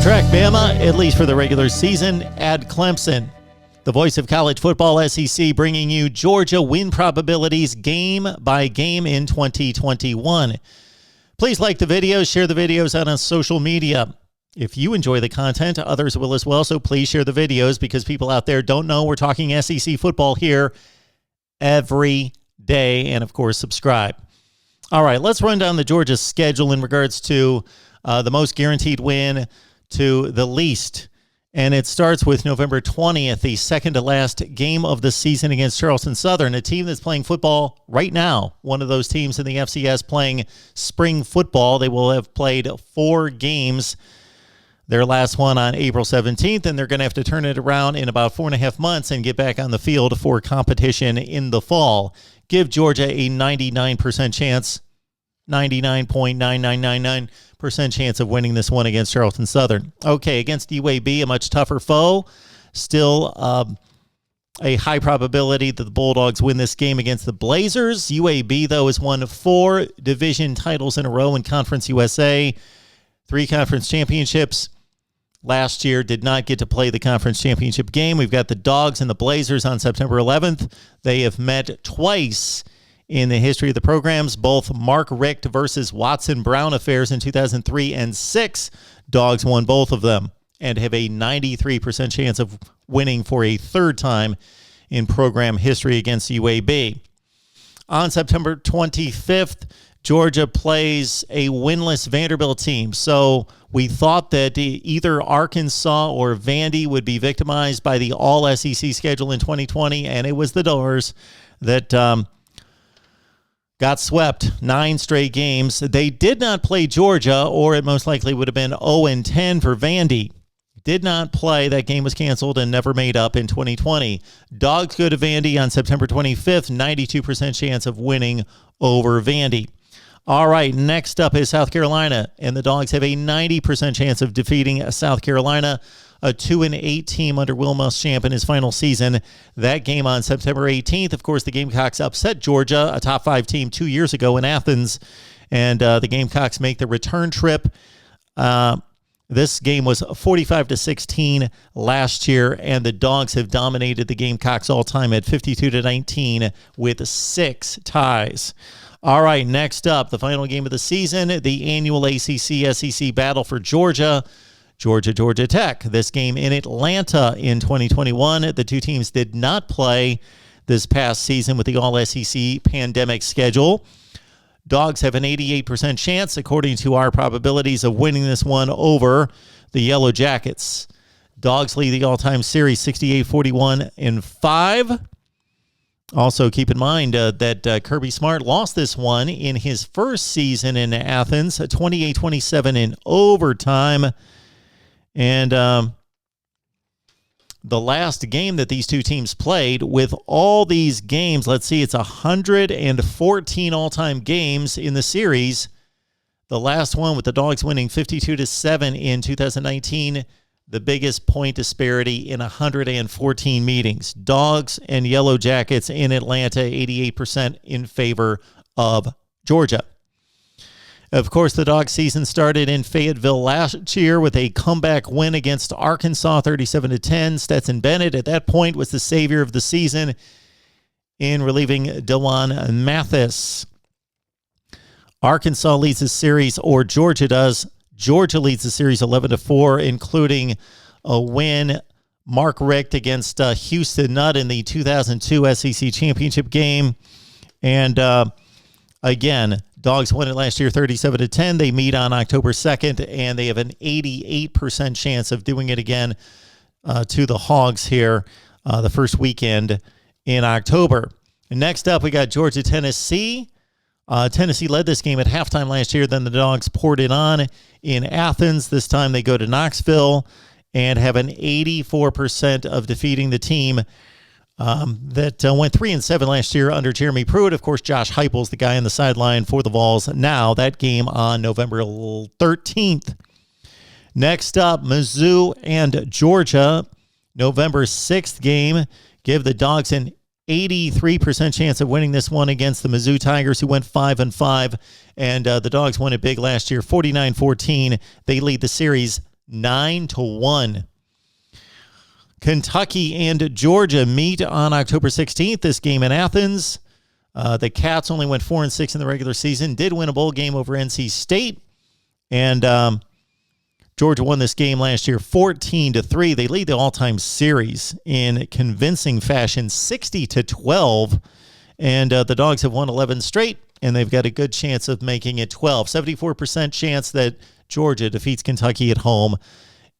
track, Bama, at least for the regular season, at Clemson. The voice of college football, SEC, bringing you Georgia win probabilities game by game in 2021. Please like the videos, share the videos on social media. If you enjoy the content, others will as well, so please share the videos because people out there don't know we're talking SEC football here every day, and of course, subscribe. All right, let's run down the Georgia schedule in regards to the most guaranteed win to the least. And it starts with November 20th, the second to last game of the season against Charleston Southern, a team that's playing football right now. One of those teams in the FCS playing spring football. They will have played 4 games. Their last one on April 17th, and they're going to have to turn it around in about 4.5 months and get back on the field for competition in the fall. Give Georgia a 99% chance, 99.9999% chance of winning this one against Charleston Southern. Okay, against UAB, a much tougher foe. Still a high probability that the Bulldogs win this game against the Blazers. UAB, though, has won 4 division titles in a row in Conference USA, 3 conference championships. Last year did not get to play the conference championship game. We've got the Dogs and the Blazers on September 11th. They have met twice in the history of the programs, both Mark Richt versus Watson Brown affairs in 2003 and 2006. Dogs won both of them and have a 93% chance of winning for a third time in program history against UAB. On September 25th, Georgia plays a winless Vanderbilt team. So we thought that either Arkansas or Vandy would be victimized by the all-SEC schedule in 2020, and it was the Doors that got swept 9 straight games. They did not play Georgia, or it most likely would have been 0-10 for Vandy. Did not play. That game was canceled and never made up in 2020. Dogs go to Vandy on September 25th, 92% chance of winning over Vandy. All right, next up is South Carolina, and the Dogs have a 90% chance of defeating South Carolina, a 2-8 team under Will Muschamp in his final season. That game on September 18th. Of course, the Gamecocks upset Georgia, a top 5 team 2 years ago in Athens, and the Gamecocks make the return trip. This game was 45-16 last year, and the Dogs have dominated the Gamecocks all time at 52-19 with 6 ties. All right, next up, the final game of the season, the annual ACC-SEC battle for Georgia, Georgia Tech. This game in Atlanta in 2021. The two teams did not play this past season with the all-SEC pandemic schedule. Dogs have an 88% chance, according to our probabilities, of winning this one over the Yellow Jackets. Dogs lead the all-time series 68-41-5. Also, keep in mind that Kirby Smart lost this one in his first season in Athens, 28-27 in overtime. And the last game that these two teams played, with all these games, let's see, it's 114 all-time games in the series. The last one with the Dogs winning 52-7 in 2019, the biggest point disparity in 114 meetings. Dogs and Yellow Jackets in Atlanta, 88% in favor of Georgia. Of course, the Dog season started in Fayetteville last year with a comeback win against Arkansas, 37-10. Stetson Bennett, at that point, was the savior of the season in relieving DeJuan Mathis. Arkansas leads the series, or Georgia does. Georgia leads the series 11-4, including a win, Mark Richt against Houston Nutt in the 2002 SEC championship game. And again, Dogs won it last year 37-10. They meet on October 2nd, and they have an 88% chance of doing it again to the Hogs here the first weekend in October. And next up, we got Georgia-Tennessee. Tennessee led this game at halftime last year. Then the Dogs poured it on in Athens. This time they go to Knoxville and have an 84% of defeating the team that went 3-7 last year under Jeremy Pruitt. Of course, Josh Heupel's the guy on the sideline for the Vols now. That game on November 13th. Next up, Mizzou and Georgia. November 6th game. Give the Dogs an 83% chance of winning this one against the Mizzou Tigers, who went 5-5, and the Dogs won it big last year, 49-14. They lead the series 9-1. Kentucky and Georgia meet on October 16th. This game in Athens. The Cats only went 4-6 in the regular season. Did win a bowl game over NC State, and Georgia won this game last year 14-3. They lead the all-time series in convincing fashion, 60-12. And the Dogs have won 11 straight, and they've got a good chance of making it 12. 74% chance that Georgia defeats Kentucky at home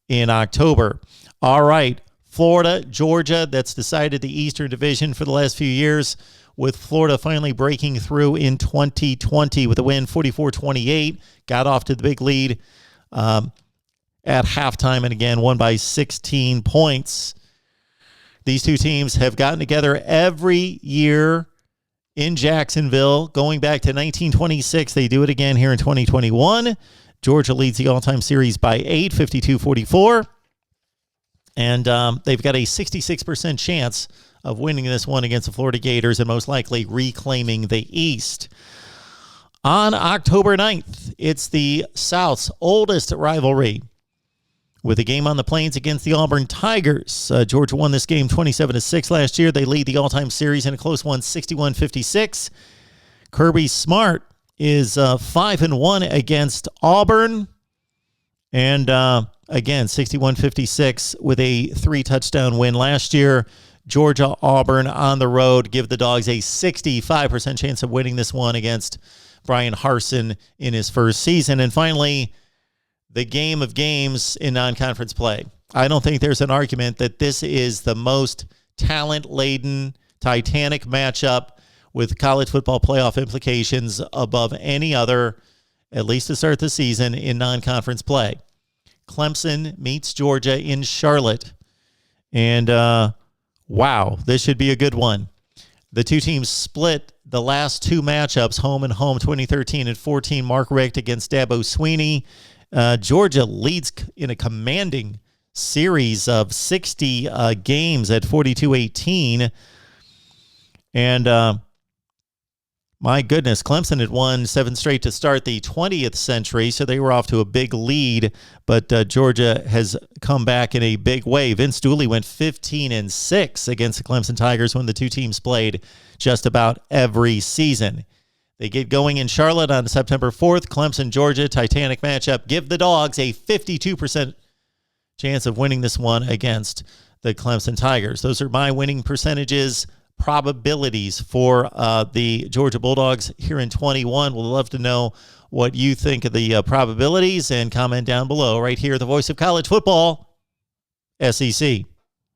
in October. All right, Florida, Georgia, that's decided the Eastern Division for the last few years, with Florida finally breaking through in 2020 with a win 44-28. Got off to the big lead at halftime, and again won by 16 points. These two teams have gotten together every year in Jacksonville going back to 1926. They do it again here in 2021. Georgia leads the all-time series by 8, 52-44. And they've got a 66% chance of winning this one against the Florida Gators and most likely reclaiming the East. On October 9th, it's the South's oldest rivalry, with a game on the Plains against the Auburn Tigers. Georgia won this game 27-6 last year. They lead the all-time series in a close one, 61-56. Kirby Smart is 5-1 against Auburn. And again, 61-56 with a 3-touchdown win last year. Georgia, Auburn on the road give the Dogs a 65% chance of winning this one against Brian Harsin in his first season. And finally, the game of games in non-conference play. I don't think there's an argument that this is the most talent-laden, titanic matchup with college football playoff implications above any other, at least to start the season, in non-conference play. Clemson meets Georgia in Charlotte. And, wow, this should be a good one. The two teams split the last two matchups, home and home, 2013 and 14. Mark Richt against Dabo Sweeney. Georgia leads in a commanding series of 60 games at 42-18. And my goodness, Clemson had won 7 straight to start the 20th century, so they were off to a big lead. But Georgia has come back in a big way. Vince Dooley went 15-6 against the Clemson Tigers when the two teams played just about every season. They get going in Charlotte on September 4th. Clemson, Georgia, titanic matchup. Give the Dogs a 52% chance of winning this one against the Clemson Tigers. Those are my winning percentages, probabilities for the Georgia Bulldogs here in 21. We'd love to know what you think of the probabilities, and comment down below right here, the voice of college football, SEC.